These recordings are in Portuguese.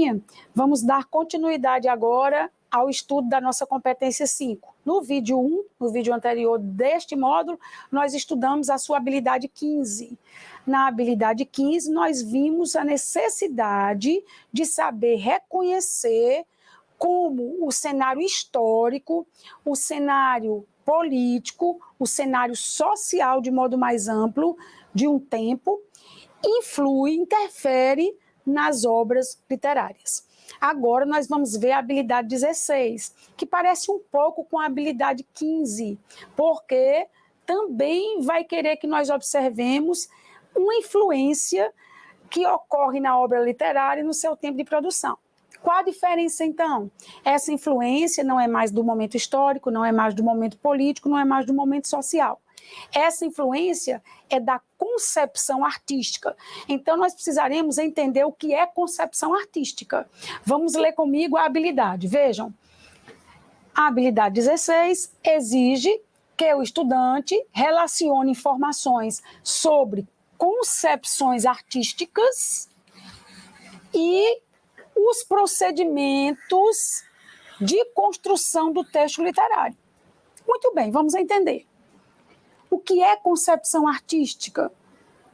galerinha, vamos dar continuidade agora ao estudo da nossa competência 5. No vídeo 1, no vídeo anterior deste módulo, nós estudamos a sua habilidade 15. Na habilidade 15, nós vimos a necessidade de saber reconhecer como o cenário histórico, o cenário político, o cenário social de modo mais amplo de um tempo, influi, interfere nas obras literárias. Agora nós vamos ver a habilidade 16, que parece um pouco com a habilidade 15, porque também vai querer que nós observemos uma influência que ocorre na obra literária no seu tempo de produção. Qual a diferença, então? Essa influência não é mais do momento histórico, não é mais do momento político, não é mais do momento social. Essa influência é da concepção artística. Então, nós precisaremos entender o que é concepção artística. Vamos ler comigo a habilidade. Vejam, a habilidade 16 exige que o estudante relacione informações sobre concepções artísticas e os procedimentos de construção do texto literário. Muito bem, vamos entender. O que é concepção artística?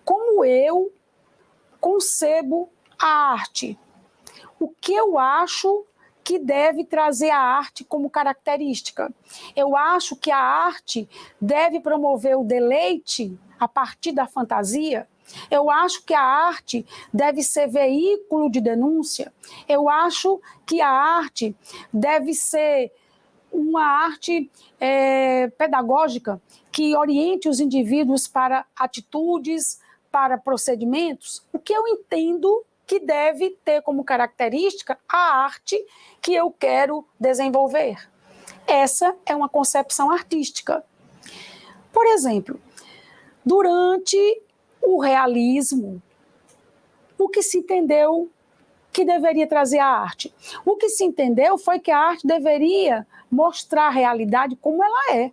Como eu concebo a arte? O que eu acho que deve trazer a arte como característica? Eu acho que a arte deve promover o deleite a partir da fantasia? Eu acho que a arte deve ser veículo de denúncia? Eu acho que a arte deve ser uma arte pedagógica que oriente os indivíduos para atitudes, para procedimentos? O que eu entendo que deve ter como característica a arte que eu quero desenvolver? Essa é uma concepção artística. Por exemplo, durante o realismo, o que se entendeu que deveria trazer a arte? O que se entendeu foi que a arte deveria mostrar a realidade como ela é,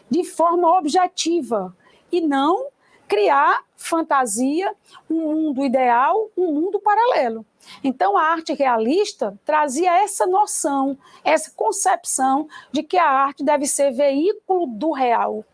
de forma objetiva, e não criar fantasia, um mundo ideal, um mundo paralelo. Então, a arte realista trazia essa noção, essa concepção de que a arte deve ser veículo do real.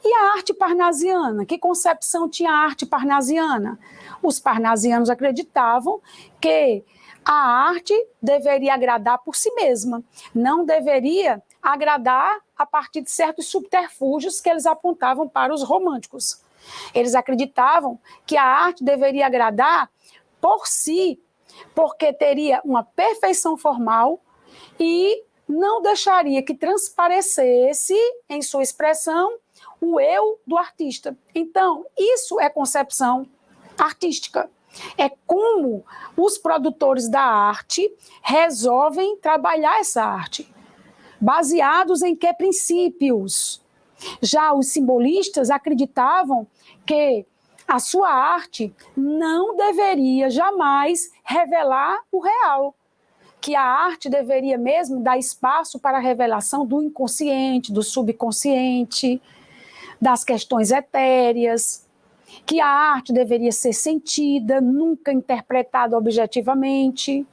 E a arte parnasiana? Que concepção tinha a arte parnasiana? Os parnasianos acreditavam que a arte deveria agradar por si mesma, não deveria agradar a partir de certos subterfúgios que eles apontavam para os românticos. Eles acreditavam que a arte deveria agradar por si, porque teria uma perfeição formal e não deixaria que transparecesse em sua expressão o eu do artista. Então, isso é concepção artística. É como os produtores da arte resolvem trabalhar essa arte. Baseados em que princípios? Já os simbolistas acreditavam que a sua arte não deveria jamais revelar o real, que a arte deveria mesmo dar espaço para a revelação do inconsciente, do subconsciente, das questões etéreas, que a arte deveria ser sentida, nunca interpretada objetivamente.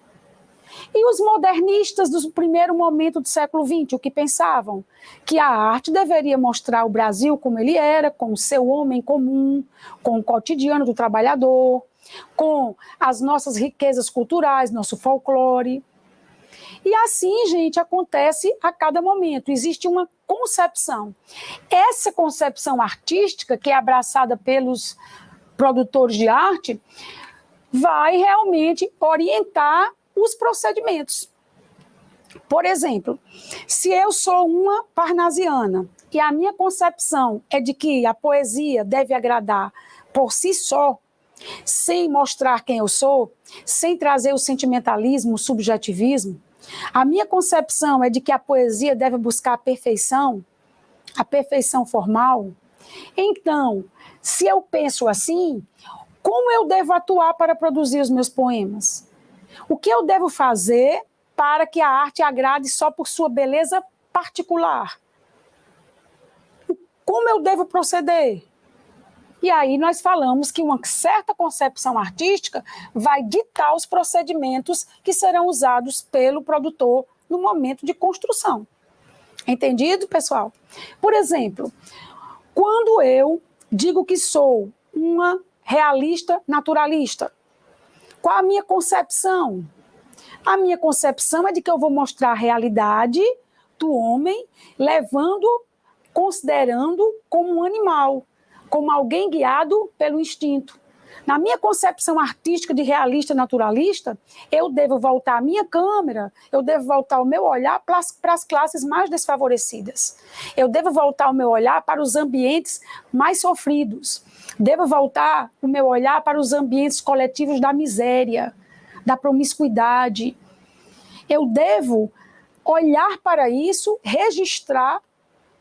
E os modernistas do primeiro momento do século XX, o que pensavam? Que a arte deveria mostrar o Brasil como ele era, com o seu homem comum, com o cotidiano do trabalhador, com as nossas riquezas culturais, nosso folclore. E assim, gente, acontece a cada momento. Existe uma concepção. Essa concepção artística, que é abraçada pelos produtores de arte, vai realmente orientar os procedimentos. Por exemplo, se eu sou uma parnasiana e a minha concepção é de que a poesia deve agradar por si só, sem mostrar quem eu sou, sem trazer o sentimentalismo, o subjetivismo, a minha concepção é de que a poesia deve buscar a perfeição formal. Então, se eu penso assim, como eu devo atuar para produzir os meus poemas? O que eu devo fazer para que a arte agrade só por sua beleza particular? Como eu devo proceder? E aí nós falamos que uma certa concepção artística vai ditar os procedimentos que serão usados pelo produtor no momento de construção. Entendido, pessoal? Por exemplo, quando eu digo que sou uma realista naturalista, qual a minha concepção? A minha concepção é de que eu vou mostrar a realidade do homem considerando como um animal, como alguém guiado pelo instinto. Na minha concepção artística de realista naturalista, eu devo voltar a minha câmera, eu devo voltar o meu olhar para as classes mais desfavorecidas. Eu devo voltar o meu olhar para os ambientes mais sofridos. Devo voltar o meu olhar para os ambientes coletivos da miséria, da promiscuidade. Eu devo olhar para isso, registrar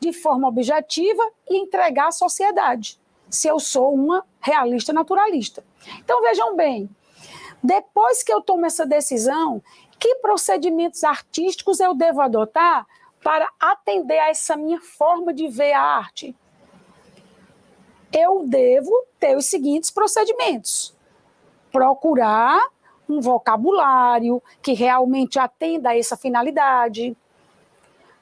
de forma objetiva e entregar à sociedade, se eu sou uma realista naturalista. Então, vejam bem, depois que eu tomo essa decisão, que procedimentos artísticos eu devo adotar para atender a essa minha forma de ver a arte? Eu devo ter os seguintes procedimentos: procurar um vocabulário que realmente atenda a essa finalidade,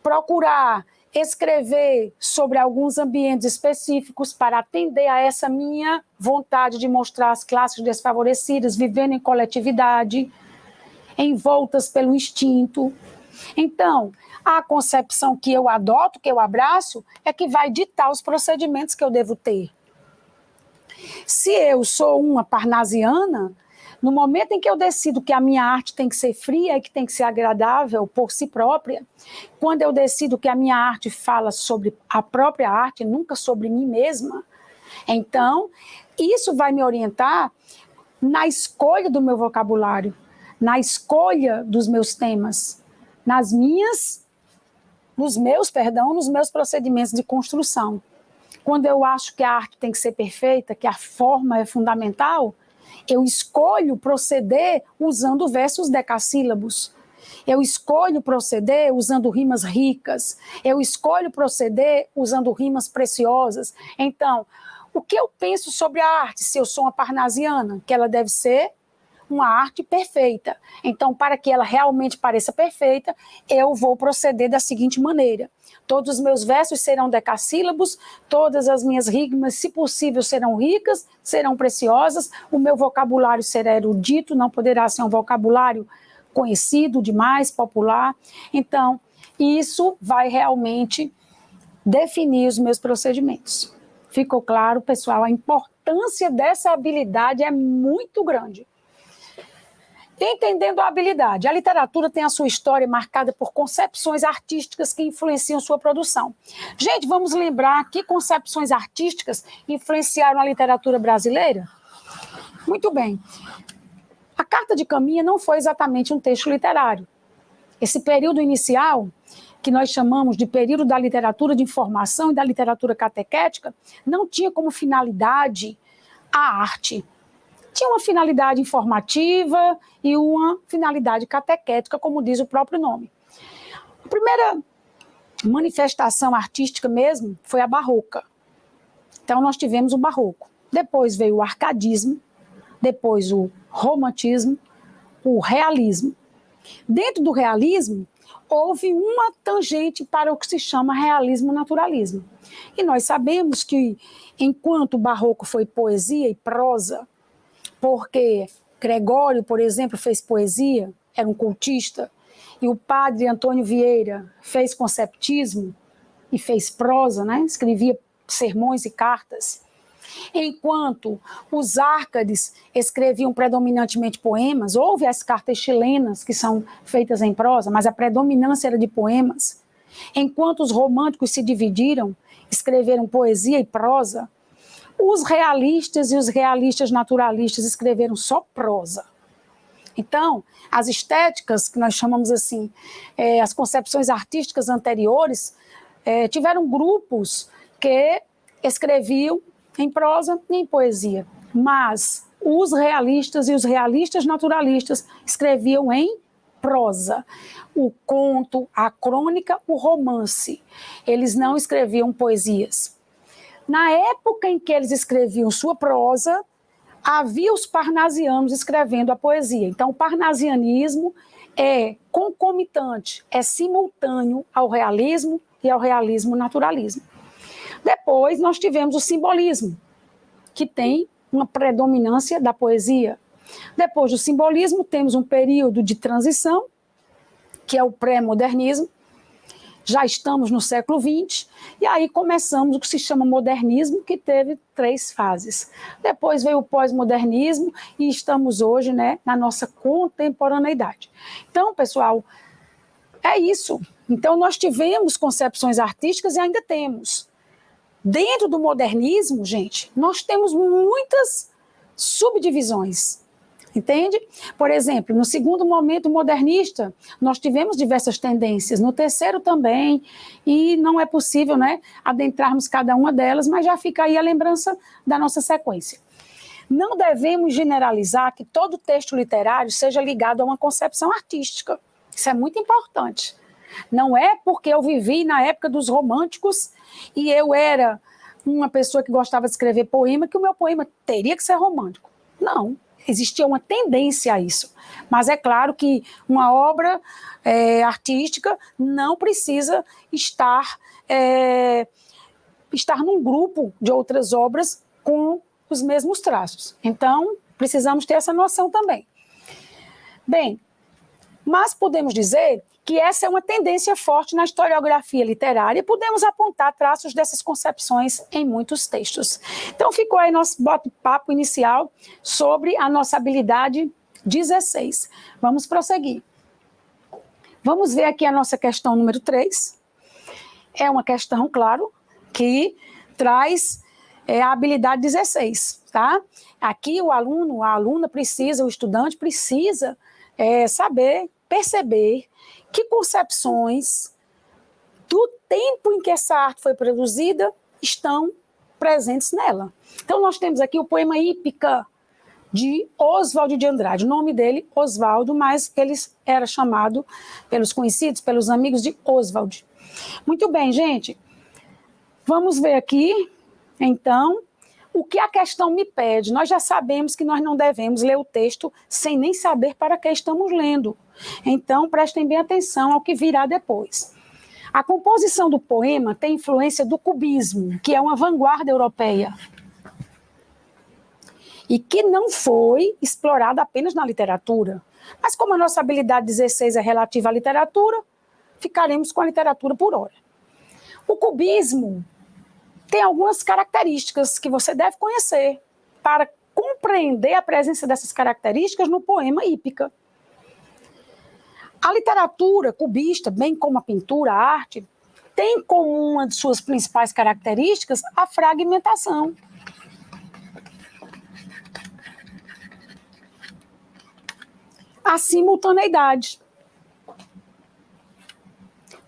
procurar escrever sobre alguns ambientes específicos para atender a essa minha vontade de mostrar as classes desfavorecidas vivendo em coletividade, envoltas pelo instinto. Então, a concepção que eu adoto, que eu abraço, é que vai ditar os procedimentos que eu devo ter. Se eu sou uma parnasiana, no momento em que eu decido que a minha arte tem que ser fria e que tem que ser agradável por si própria, quando eu decido que a minha arte fala sobre a própria arte, nunca sobre mim mesma, então isso vai me orientar na escolha do meu vocabulário, na escolha dos meus temas, nos meus procedimentos de construção. Quando eu acho que a arte tem que ser perfeita, que a forma é fundamental, eu escolho proceder usando versos decassílabos. Eu escolho proceder usando rimas ricas. Eu escolho proceder usando rimas preciosas. Então, o que eu penso sobre a arte, se eu sou uma parnasiana? Que ela deve ser uma arte perfeita. Então, para que ela realmente pareça perfeita, eu vou proceder da seguinte maneira: todos os meus versos serão decassílabos, todas as minhas rimas, se possível, serão ricas, serão preciosas, o meu vocabulário será erudito, não poderá ser um vocabulário conhecido demais, popular. Então, isso vai realmente definir os meus procedimentos. Ficou claro, pessoal? A importância dessa habilidade é muito grande. Entendendo a habilidade, a literatura tem a sua história marcada por concepções artísticas que influenciam sua produção. Gente, vamos lembrar que concepções artísticas influenciaram a literatura brasileira? Muito bem. A Carta de Caminha não foi exatamente um texto literário. Esse período inicial, que nós chamamos de período da literatura de informação e da literatura catequética, não tinha como finalidade a arte. Tinha uma finalidade informativa e uma finalidade catequética, como diz o próprio nome. A primeira manifestação artística mesmo foi a barroca. Então, nós tivemos o barroco. Depois veio o arcadismo, depois o romantismo, o realismo. Dentro do realismo, houve uma tangente para o que se chama realismo-naturalismo. E nós sabemos que, enquanto o barroco foi poesia e prosa, porque Gregório, por exemplo, fez poesia, era um cultista, e o padre Antônio Vieira fez conceptismo e fez prosa, né? Escrevia sermões e cartas. Enquanto os Árcades escreviam predominantemente poemas, houve as cartas chilenas que são feitas em prosa, mas a predominância era de poemas. Enquanto os românticos se dividiram, escreveram poesia e prosa, os realistas e os realistas naturalistas escreveram só prosa. Então, as estéticas, que nós chamamos assim, as concepções artísticas anteriores, tiveram grupos que escreviam em prosa e em poesia, mas os realistas e os realistas naturalistas escreviam em prosa. O conto, a crônica, o romance. Eles não escreviam poesias. Na época em que eles escreviam sua prosa, havia os parnasianos escrevendo a poesia. Então, o parnasianismo é concomitante, é simultâneo ao realismo e ao realismo naturalismo. Depois, nós tivemos o simbolismo, que tem uma predominância da poesia. Depois do simbolismo, temos um período de transição, que é o pré-modernismo. Já estamos no século XX, e aí começamos o que se chama modernismo, que teve 3 fases. Depois veio o pós-modernismo, e estamos hoje, né, na nossa contemporaneidade. Então, pessoal, é isso. Então, nós tivemos concepções artísticas e ainda temos. Dentro do modernismo, gente, nós temos muitas subdivisões. Entende? Por exemplo, no segundo momento modernista, nós tivemos diversas tendências, no terceiro também, e não é possível, né, adentrarmos cada uma delas, mas já fica aí a lembrança da nossa sequência. Não devemos generalizar que todo texto literário seja ligado a uma concepção artística. Isso é muito importante. Não é porque eu vivi na época dos românticos e eu era uma pessoa que gostava de escrever poema que o meu poema teria que ser romântico. Não. Existia uma tendência a isso. Mas é claro que uma obra artística não precisa estar num grupo de outras obras com os mesmos traços. Então, precisamos ter essa noção também. Bem, mas podemos dizer que essa é uma tendência forte na historiografia literária e podemos apontar traços dessas concepções em muitos textos. Então, ficou aí nosso bate-papo inicial sobre a nossa habilidade 16. Vamos prosseguir. Vamos ver aqui a nossa questão número 3. É uma questão, claro, que traz a habilidade 16, tá? Aqui o aluno, a aluna precisa, o estudante precisa saber, perceber que concepções do tempo em que essa arte foi produzida estão presentes nela. Então, nós temos aqui o poema Hípica, de Oswald de Andrade. O nome dele, Oswaldo, mas ele era chamado, pelos conhecidos, pelos amigos, de Oswald. Muito bem, gente. Vamos ver aqui, então, o que a questão me pede. Nós já sabemos que nós não devemos ler o texto sem nem saber para que estamos lendo. Então, prestem bem atenção ao que virá depois. A composição do poema tem influência do cubismo, que é uma vanguarda europeia, e que não foi explorada apenas na literatura. Mas como a nossa habilidade 16 é relativa à literatura, ficaremos com a literatura por hora. O cubismo tem algumas características que você deve conhecer para compreender a presença dessas características no poema Hípica. A literatura cubista, bem como a pintura, a arte, tem como uma de suas principais características a fragmentação. A simultaneidade.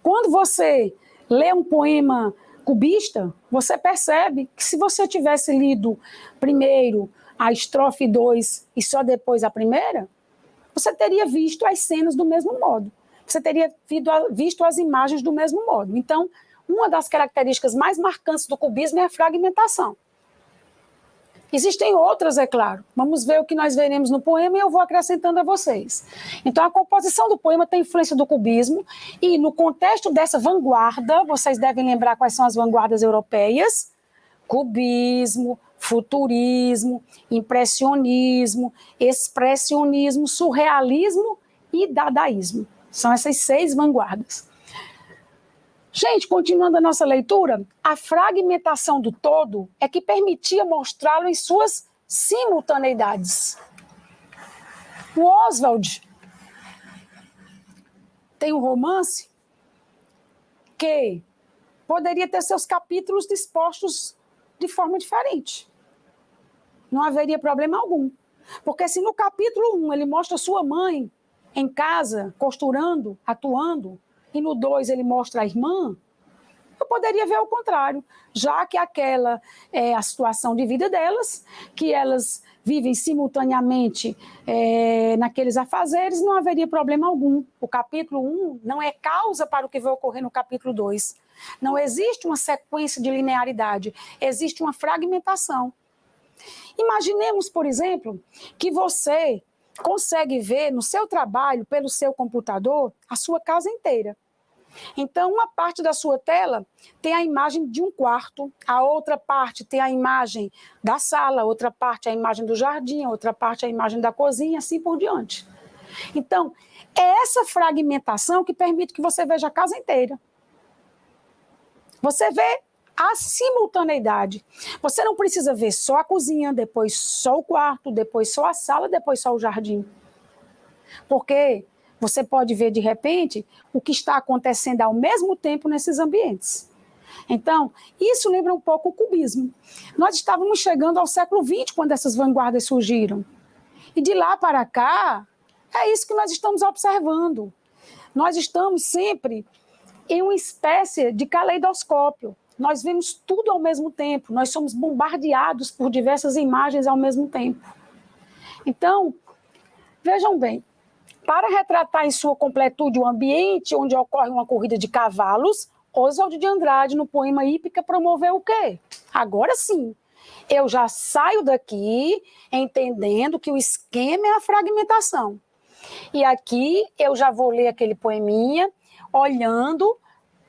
Quando você lê um poema cubista, você percebe que se você tivesse lido primeiro a estrofe 2 e só depois a primeira, você teria visto as cenas do mesmo modo. Você teria visto as imagens do mesmo modo. Então, uma das características mais marcantes do cubismo é a fragmentação. Existem outras, é claro. Vamos ver o que nós veremos no poema e eu vou acrescentando a vocês. Então, a composição do poema tem influência do cubismo e, no contexto dessa vanguarda, vocês devem lembrar quais são as vanguardas europeias: cubismo, futurismo, impressionismo, expressionismo, surrealismo e dadaísmo. São essas 6 vanguardas. Gente, continuando a nossa leitura, a fragmentação do todo é que permitia mostrá-lo em suas simultaneidades. O Oswald tem um romance que poderia ter seus capítulos dispostos de forma diferente. Não haveria problema algum. Porque se no capítulo 1 ele mostra sua mãe em casa, costurando, atuando, e no 2 ele mostra a irmã, eu poderia ver o contrário, já que aquela é a situação de vida delas, que elas vivem simultaneamente naqueles afazeres, não haveria problema algum. O capítulo 1 não é causa para o que vai ocorrer no capítulo 2. Não existe uma sequência de linearidade, existe uma fragmentação. Imaginemos, por exemplo, que você consegue ver no seu trabalho, pelo seu computador, a sua casa inteira. Então, uma parte da sua tela tem a imagem de um quarto, a outra parte tem a imagem da sala, a outra parte a imagem do jardim, a outra parte a imagem da cozinha, assim por diante. Então, é essa fragmentação que permite que você veja a casa inteira. Você vê a simultaneidade. Você não precisa ver só a cozinha, depois só o quarto, depois só a sala, depois só o jardim. Porque você pode ver, de repente, o que está acontecendo ao mesmo tempo nesses ambientes. Então, isso lembra um pouco o cubismo. Nós estávamos chegando ao século XX quando essas vanguardas surgiram. E de lá para cá, é isso que nós estamos observando. Nós estamos sempre em uma espécie de caleidoscópio. Nós vemos tudo ao mesmo tempo, nós somos bombardeados por diversas imagens ao mesmo tempo. Então, vejam bem, para retratar em sua completude o ambiente onde ocorre uma corrida de cavalos, Oswald de Andrade, no poema Hípica, promoveu o quê? Agora sim, eu já saio daqui entendendo que o esquema é a fragmentação. E aqui eu já vou ler aquele poeminha, olhando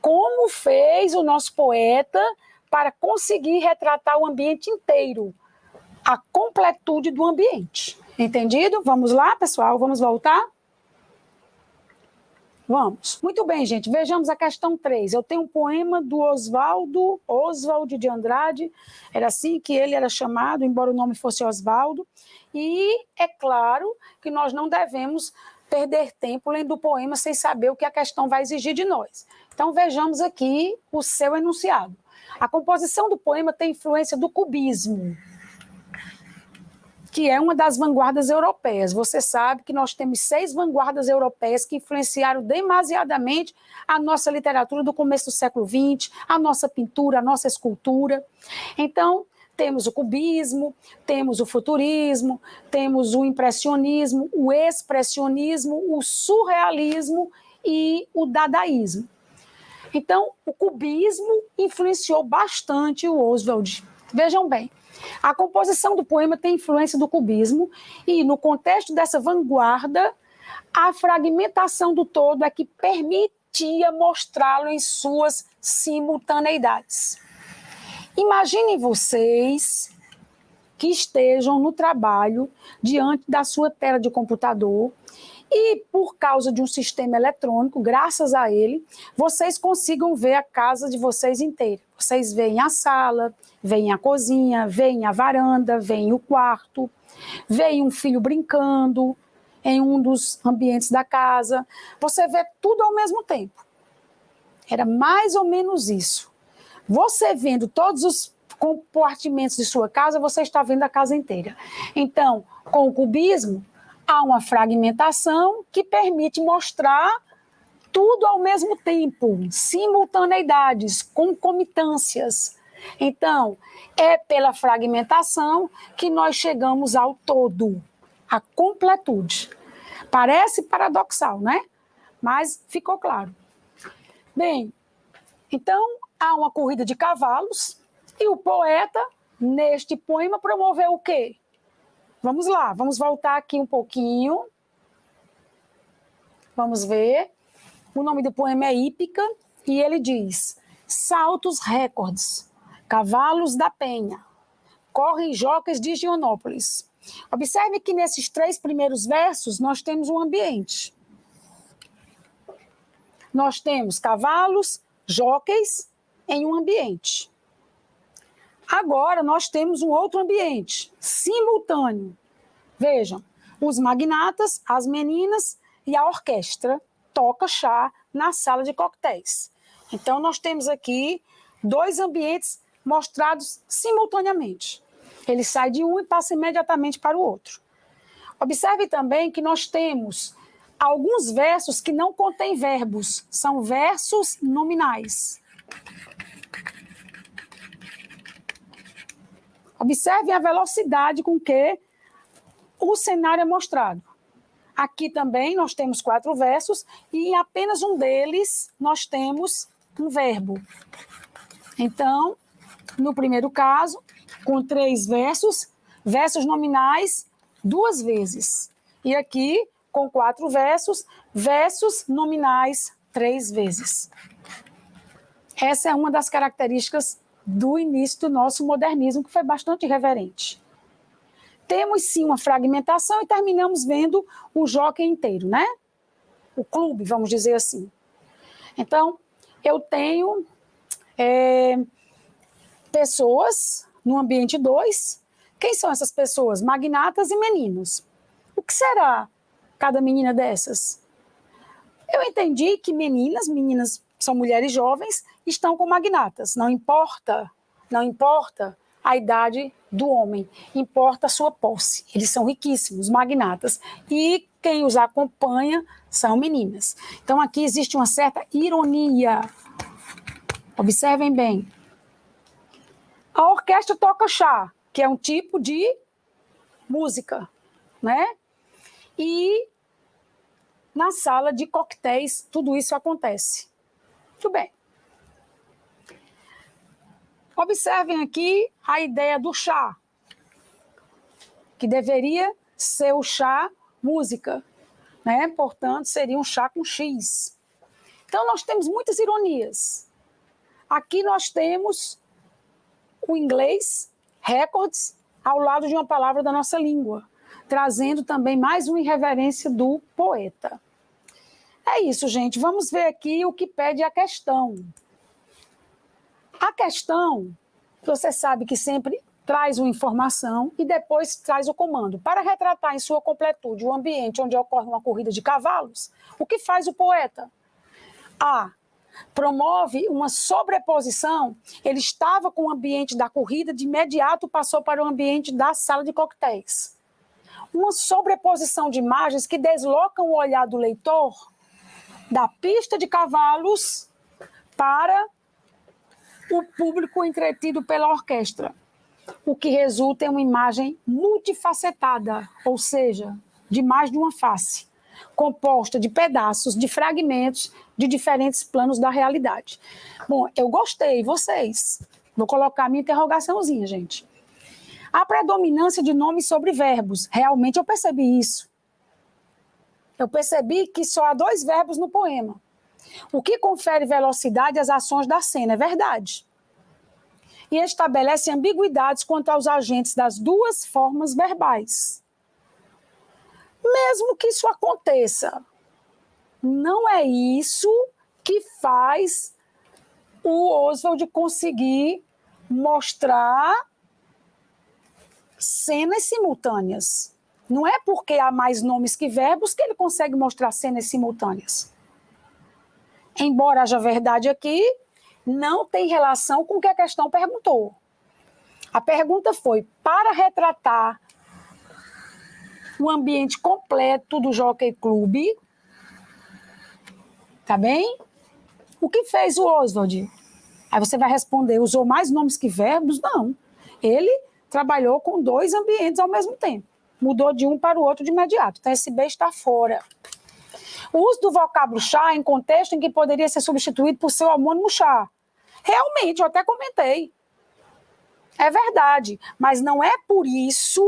como fez o nosso poeta para conseguir retratar o ambiente inteiro, a completude do ambiente. Entendido? Vamos lá, pessoal? Vamos voltar? Vamos. Muito bem, gente. Vejamos a questão 3. Eu tenho um poema do Oswald de Andrade, era assim que ele era chamado, embora o nome fosse Osvaldo, e é claro que nós não devemos perder tempo lendo o poema sem saber o que a questão vai exigir de nós. Então, vejamos aqui o seu enunciado. A composição do poema tem influência do cubismo, que é uma das vanguardas europeias. Você sabe que nós temos 6 vanguardas europeias que influenciaram demasiadamente a nossa literatura do começo do século XX, a nossa pintura, a nossa escultura. Então, temos o cubismo, temos o futurismo, temos o impressionismo, o expressionismo, o surrealismo e o dadaísmo. Então, o cubismo influenciou bastante o Oswald. Vejam bem, a composição do poema tem influência do cubismo e, no contexto dessa vanguarda, a fragmentação do todo é que permitia mostrá-lo em suas simultaneidades. Imaginem vocês que estejam no trabalho diante da sua tela de computador e, por causa de um sistema eletrônico, graças a ele, vocês consigam ver a casa de vocês inteira. Vocês veem a sala, veem a cozinha, veem a varanda, veem o quarto, veem um filho brincando em um dos ambientes da casa. Você vê tudo ao mesmo tempo. Era mais ou menos isso. Você vendo todos os compartimentos de sua casa, você está vendo a casa inteira. Então, com o cubismo, há uma fragmentação que permite mostrar tudo ao mesmo tempo, simultaneidades, concomitâncias. Então, é pela fragmentação que nós chegamos ao todo, à completude. Parece paradoxal, né? Mas ficou claro. Bem, então, há uma corrida de cavalos e o poeta, neste poema, promoveu o quê? Vamos lá, vamos voltar aqui um pouquinho. Vamos ver. O nome do poema é Hípica e ele diz: saltos recordes, cavalos da penha, correm jockeys de Higienópolis. Observe que nesses 3 primeiros versos nós temos um ambiente. Nós temos cavalos, jockeys em um ambiente. Agora nós temos um outro ambiente, simultâneo. Vejam, os magnatas, as meninas e a orquestra toca chá na sala de coquetéis. Então nós temos aqui 2 ambientes mostrados simultaneamente. Ele sai de um e passa imediatamente para o outro. Observe também que nós temos alguns versos que não contêm verbos, são versos nominais. Observe a velocidade com que o cenário é mostrado. Aqui também nós temos 4 versos e em apenas um deles nós temos um verbo. Então, no primeiro caso, com 3 versos, versos nominais 2 vezes. E aqui, com 4 versos, versos nominais 3 vezes. Essa é uma das características do início do nosso modernismo, que foi bastante irreverente. Temos sim uma fragmentação e terminamos vendo o jockey inteiro, né? O clube, vamos dizer assim. Então, eu tenho pessoas no ambiente 2. Quem são essas pessoas? Magnatas e meninos. O que será cada menina dessas? Eu entendi que meninas são mulheres jovens, estão com magnatas. Não importa a idade do homem, importa a sua posse. Eles são riquíssimos, magnatas. E quem os acompanha são meninas. Então aqui existe uma certa ironia. Observem bem. A orquestra toca chá, que é um tipo de música, né? E na sala de coquetéis tudo isso acontece. Muito bem. Observem aqui a ideia do chá, que deveria ser o chá música, né? Portanto, seria um chá com X. Então, nós temos muitas ironias. Aqui nós temos o inglês, records, ao lado de uma palavra da nossa língua, trazendo também mais uma irreverência do poeta. É isso, gente. Vamos ver aqui o que pede a questão. A questão, você sabe que sempre traz uma informação e depois traz o comando. Para retratar em sua completude o ambiente onde ocorre uma corrida de cavalos, o que faz o poeta? A. Promove uma sobreposição. Ele estava com o ambiente da corrida, de imediato passou para o ambiente da sala de coquetéis. Uma sobreposição de imagens que deslocam o olhar do leitor da pista de cavalos para o público entretido pela orquestra, o que resulta em uma imagem multifacetada, ou seja, de mais de uma face, composta de pedaços, de fragmentos de diferentes planos da realidade. Bom, eu gostei, vocês? Vou colocar a minha interrogaçãozinha, gente. A predominância de nomes sobre verbos, realmente eu percebi isso. Eu percebi que só há 2 verbos no poema, o que confere velocidade às ações da cena, é verdade. E estabelece ambiguidades quanto aos agentes das 2 formas verbais. Mesmo que isso aconteça, não é isso que faz o Oswald conseguir mostrar cenas simultâneas. Não é porque há mais nomes que verbos que ele consegue mostrar cenas simultâneas. Embora haja verdade aqui, não tem relação com o que a questão perguntou. A pergunta foi, para retratar o ambiente completo do Jockey Club, tá bem? O que fez o Oswald? Aí você vai responder, usou mais nomes que verbos? Não. Ele trabalhou com 2 ambientes ao mesmo tempo. Mudou de um para o outro de imediato. Então, esse B está fora. O uso do vocábulo chá em contexto em que poderia ser substituído por seu homônimo chá. Realmente, eu até comentei. É verdade, mas não é por isso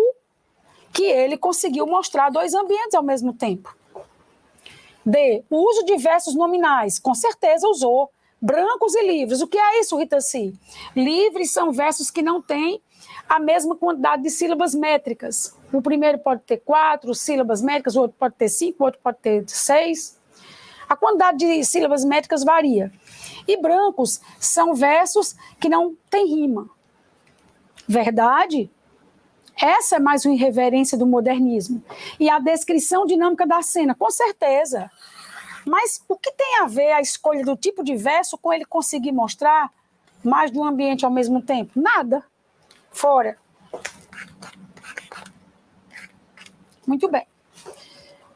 que ele conseguiu mostrar 2 ambientes ao mesmo tempo. D. O uso de versos nominais. Com certeza usou. Brancos e livres. O que é isso, Rita C? Livres são versos que não têm a mesma quantidade de sílabas métricas. O primeiro pode ter 4 sílabas métricas, o outro pode ter 5, o outro pode ter 6. A quantidade de sílabas métricas varia. E brancos são versos que não têm rima. Verdade? Essa é mais uma irreverência do modernismo. E a descrição dinâmica da cena, com certeza. Mas o que tem a ver a escolha do tipo de verso com ele conseguir mostrar mais de um ambiente ao mesmo tempo? Nada. Fora. Muito bem.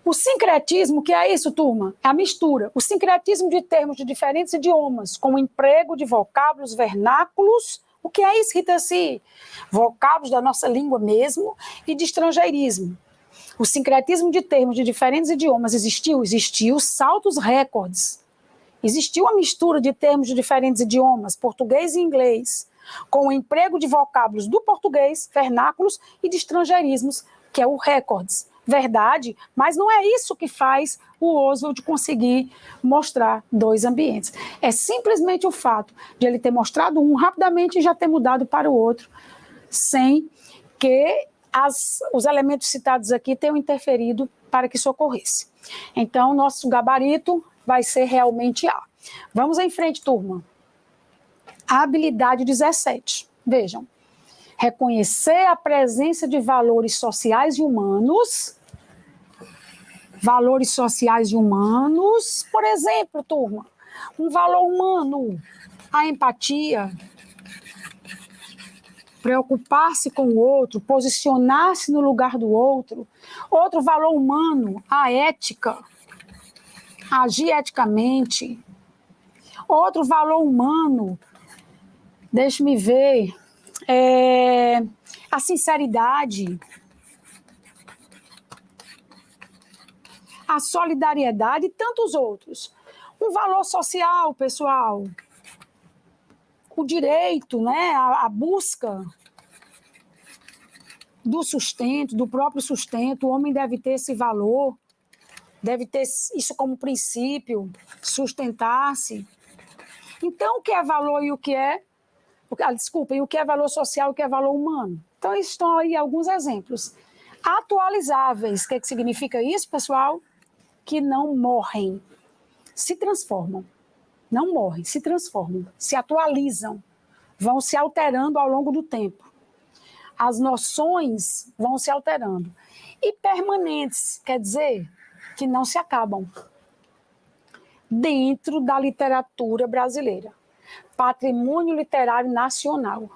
O sincretismo, que é isso, turma? É a mistura. O sincretismo de termos de diferentes idiomas, com o emprego de vocábulos vernáculos. O que é isso, Rita C? Vocábulos da nossa língua mesmo e de estrangeirismo. O sincretismo de termos de diferentes idiomas existiu? Existiu saltos recordes. Existiu uma mistura de termos de diferentes idiomas, português e inglês, com o emprego de vocábulos do português, vernáculos e de estrangeirismos, que é o records. Verdade, mas não é isso que faz o Oswald conseguir mostrar dois ambientes. É simplesmente o fato de ele ter mostrado um rapidamente e já ter mudado para o outro, sem que os elementos citados aqui tenham interferido para que isso ocorresse. Então, nosso gabarito vai ser realmente A. Vamos em frente, turma. A habilidade 17. Vejam. Reconhecer a presença de valores sociais e humanos. Valores sociais e humanos. Por exemplo, turma, um valor humano, a empatia, preocupar-se com o outro, posicionar-se no lugar do outro. Outro valor humano, a ética, agir eticamente. Outro valor humano, deixe-me ver, a sinceridade, a solidariedade e tantos outros. Um valor social, pessoal, o direito, né, a busca do sustento, do próprio sustento. O homem deve ter esse valor, deve ter isso como princípio, sustentar-se. Então, o que é valor e o que é... Desculpem, o que é valor social e o que é valor humano? Então, estão aí alguns exemplos. Atualizáveis, o que significa isso, pessoal? Que não morrem, se transformam. Não morrem, se transformam, se atualizam, vão se alterando ao longo do tempo. As noções vão se alterando. E permanentes, quer dizer que não se acabam. Dentro da literatura brasileira. Patrimônio literário nacional.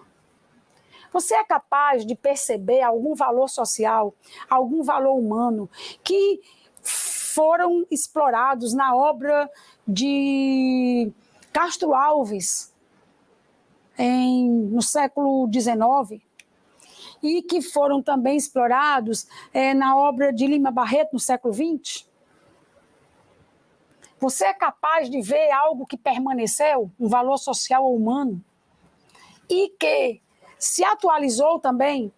Você é capaz de perceber algum valor social, algum valor humano que foram explorados na obra de Castro Alves no século XIX e que foram também explorados na obra de Lima Barreto no século XX? Você é capaz de ver algo que permaneceu, um valor social ou humano, e que se atualizou também?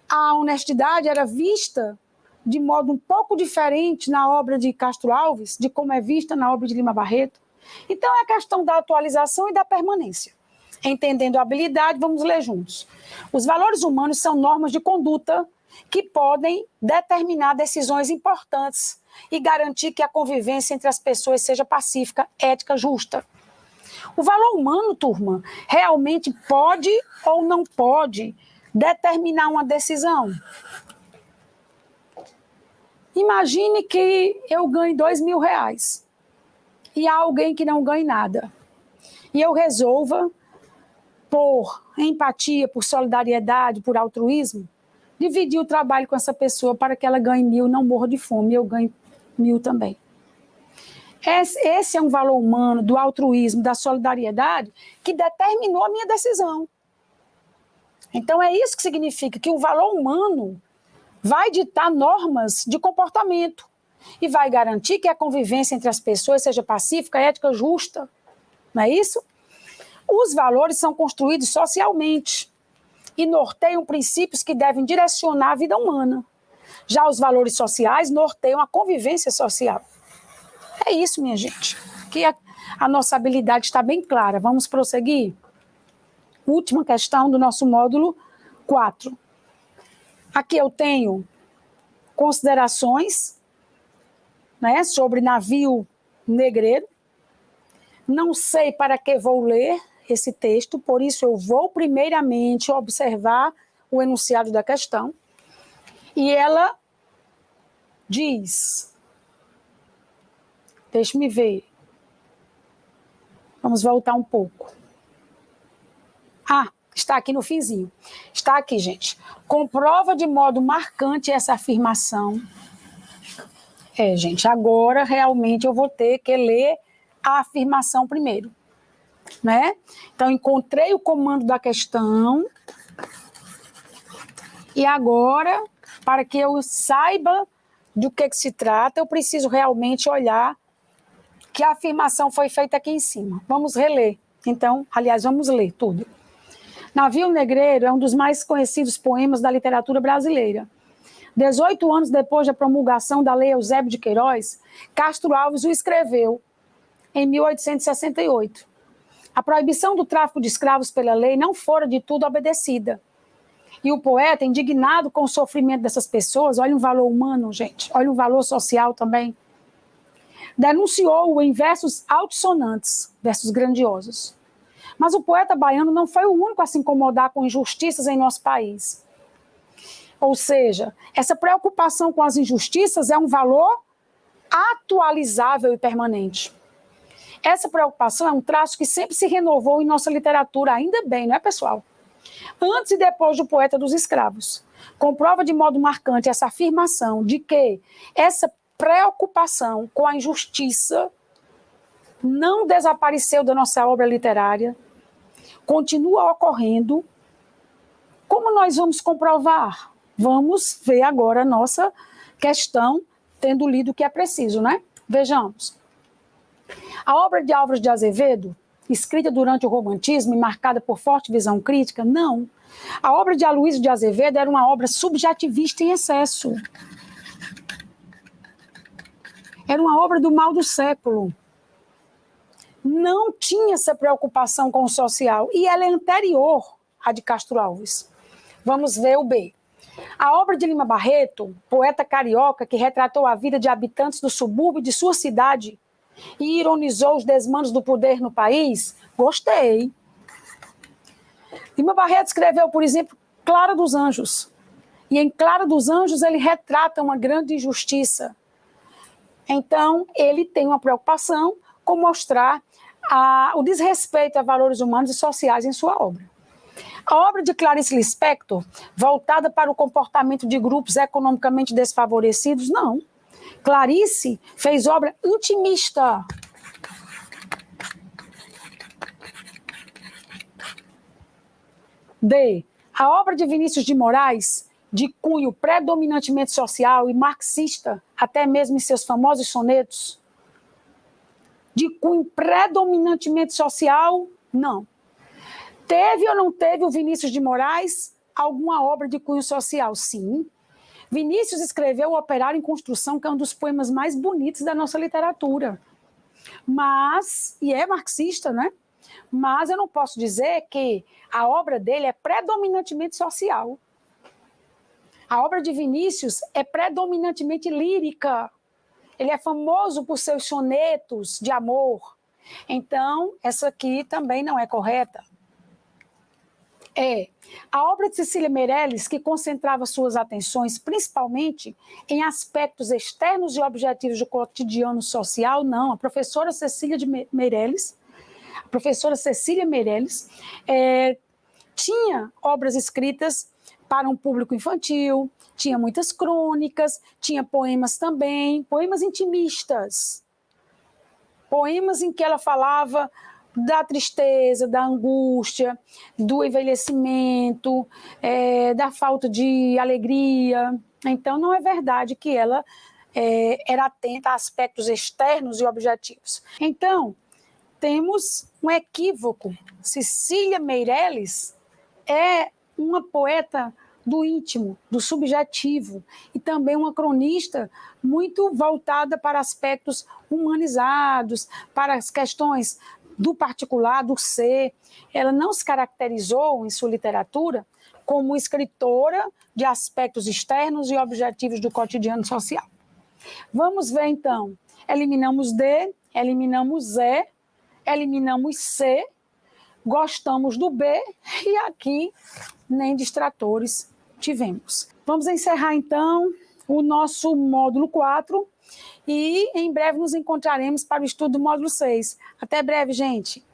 A honestidade era vista de modo um pouco diferente na obra de Castro Alves, de como é vista na obra de Lima Barreto. Então, é a questão da atualização e da permanência. Entendendo a habilidade, vamos ler juntos. Os valores humanos são normas de conduta que podem determinar decisões importantes e garantir que a convivência entre as pessoas seja pacífica, ética, justa. O valor humano, turma, realmente pode ou não pode determinar uma decisão? Imagine que eu ganhe R$2.000 e há alguém que não ganhe nada. E eu resolva, por empatia, por solidariedade, por altruísmo, dividir o trabalho com essa pessoa para que ela ganhe 1.000, não morra de fome, e eu ganhe 1.000 também. Esse é um valor humano do altruísmo, da solidariedade, que determinou a minha decisão. Então, é isso que significa que o valor humano vai ditar normas de comportamento e vai garantir que a convivência entre as pessoas seja pacífica, ética, justa. Não é isso? Os valores são construídos socialmente e norteiam princípios que devem direcionar a vida humana. Já os valores sociais norteiam a convivência social. É isso, minha gente. Que a nossa habilidade está bem clara. Vamos prosseguir? Última questão do nosso módulo 4. Aqui eu tenho considerações, né, sobre navio negreiro. Não sei para que vou ler esse texto, por isso eu vou primeiramente observar o enunciado da questão. E ela diz... Deixe-me ver. Vamos voltar um pouco. Está aqui no finzinho. Está aqui, gente. Comprova de modo marcante essa afirmação. Gente, agora realmente eu vou ter que ler a afirmação primeiro, né? Então, encontrei o comando da questão. E agora, para que eu saiba do que se trata, eu preciso realmente olhar que a afirmação foi feita aqui em cima. Vamos reler. Então, aliás, vamos ler tudo. Navio Negreiro é um dos mais conhecidos poemas da literatura brasileira. 18 anos depois da promulgação da Lei Eusébio de Queiroz, Castro Alves o escreveu em 1868. A proibição do tráfico de escravos pela lei não fora de tudo obedecida. E o poeta, indignado com o sofrimento dessas pessoas, olha um valor humano, gente, olha um valor social também, denunciou-o em versos altissonantes, versos grandiosos. Mas o poeta baiano não foi o único a se incomodar com injustiças em nosso país. Ou seja, essa preocupação com as injustiças é um valor atualizável e permanente. Essa preocupação é um traço que sempre se renovou em nossa literatura, ainda bem, não é, pessoal? Antes e depois do Poeta dos Escravos. Comprova de modo marcante essa afirmação de que essa preocupação com a injustiça não desapareceu da nossa obra literária, continua ocorrendo. Como nós vamos comprovar? Vamos ver agora a nossa questão, tendo lido o que é preciso, né? Vejamos. A obra de Álvares de Azevedo, escrita durante o romantismo e marcada por forte visão crítica, não. A obra de Aloysio de Azevedo era uma obra subjetivista em excesso. Era uma obra do mal do século. Não tinha essa preocupação com o social. E ela é anterior à de Castro Alves. Vamos ver o B. A obra de Lima Barreto, poeta carioca que retratou a vida de habitantes do subúrbio de sua cidade e ironizou os desmandos do poder no país, gostei. Lima Barreto escreveu, por exemplo, Clara dos Anjos. E em Clara dos Anjos ele retrata uma grande injustiça. Então, ele tem uma preocupação com mostrar o desrespeito a valores humanos e sociais em sua obra. A obra de Clarice Lispector, voltada para o comportamento de grupos economicamente desfavorecidos, não. Clarice fez obra intimista. D. A obra de Vinícius de Moraes, de cunho predominantemente social e marxista, até mesmo em seus famosos sonetos, de cunho predominantemente social, não. Teve ou não teve o Vinícius de Moraes alguma obra de cunho social? Sim. Vinícius escreveu O Operário em Construção, que é um dos poemas mais bonitos da nossa literatura. Mas, e é marxista, né? Mas eu não posso dizer que a obra dele é predominantemente social. A obra de Vinícius é predominantemente lírica. Ele é famoso por seus sonetos de amor. Então, essa aqui também não é correta. A obra de Cecília Meirelles, que concentrava suas atenções principalmente em aspectos externos e objetivos do cotidiano social, não. A professora Cecília Meirelles tinha obras escritas para um público infantil, tinha muitas crônicas, tinha poemas também, poemas intimistas, poemas em que ela falava da tristeza, da angústia, do envelhecimento, da falta de alegria. Então, não é verdade que ela era atenta a aspectos externos e objetivos. Então, temos um equívoco. Cecília Meirelles é uma poeta do íntimo, do subjetivo, e também uma cronista muito voltada para aspectos humanizados, para as questões do particular, do ser. Ela não se caracterizou em sua literatura como escritora de aspectos externos e objetivos do cotidiano social. Vamos ver, então. Eliminamos D, eliminamos E, eliminamos C, gostamos do B e aqui nem distratores tivemos. Vamos encerrar, então, o nosso módulo 4 e em breve nos encontraremos para o estudo do módulo 6. Até breve, gente!